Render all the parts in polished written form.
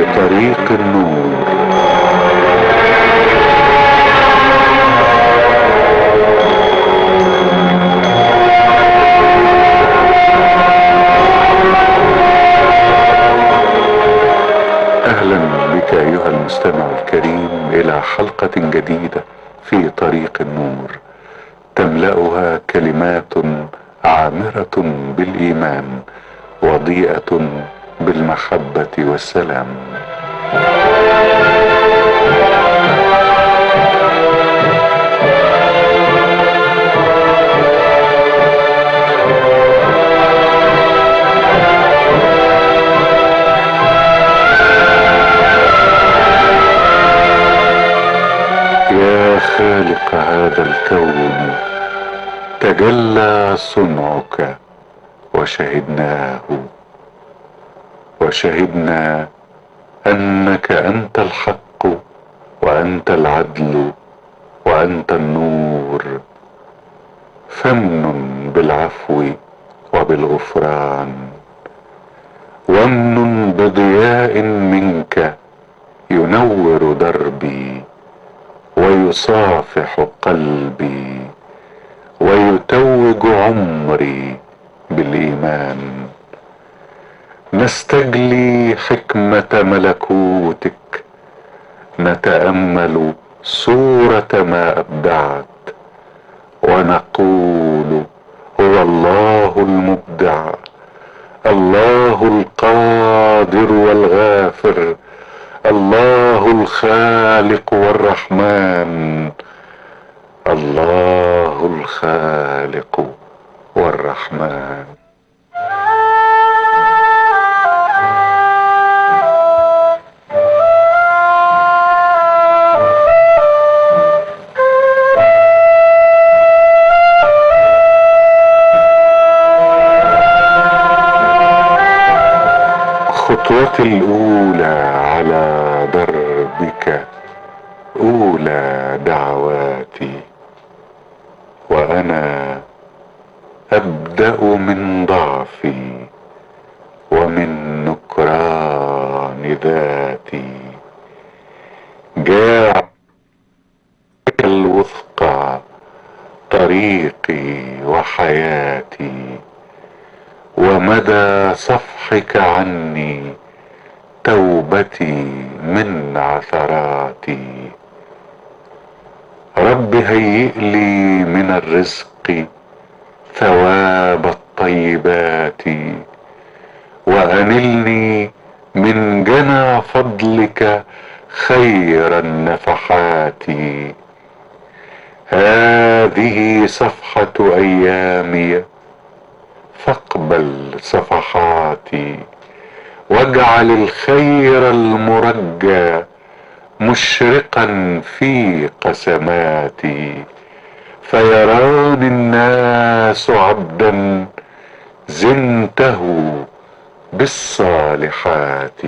طريق النور. أهلا بك أيها المستمع الكريم إلى حلقة جديدة في طريق النور، تملأها كلمات عامرة بالإيمان وضيئة بالمحبة والسلام. يا خالق هذا الكون، تجلى صنعك وشهدنا أنك أنت الحق وأنت العدل وأنت النور، فمن بالعفو وبالغفران، ومن بضياء منك ينور دربي ويصافح قلبي ويتوج عمري بالإيمان. نستجلي حكمة ملكوتك، نتأمل صورة ما أبدعت، ونقول هو الله المبدع، الله القادر والغافر، الله الخالق والرحمن، الله الخالق والرحمن. خطوتي الأولى على دربك، أولى دعواتي، وأنا أبدأ من ضعفي ومن نكران ذاتي. جاء الوثقى طريقي وحياتي، ومدى صفحك عني توبتي من عثراتي. رب هيئ لي من الرزق ثواب الطيبات، وأنلني من جنى فضلك خير النفحات. هذه صفحة أيامي فاقبل صفحاتي، واجعل الخير المرجى مشرقا في قسماتي، فيراني الناس عبدا زنته بالصالحات.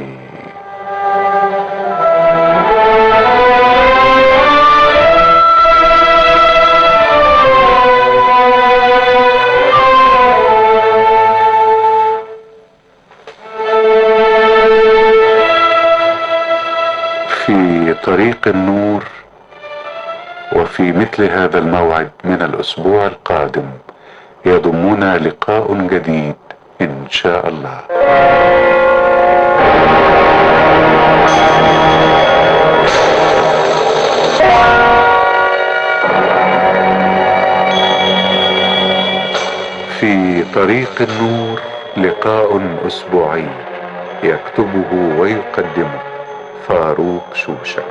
في طريق النور، وفي مثل هذا الموعد من الأسبوع القادم يضمنا لقاء جديد إن شاء الله. في طريق النور لقاء أسبوعي يكتبه ويقدمه فاروق شوشة.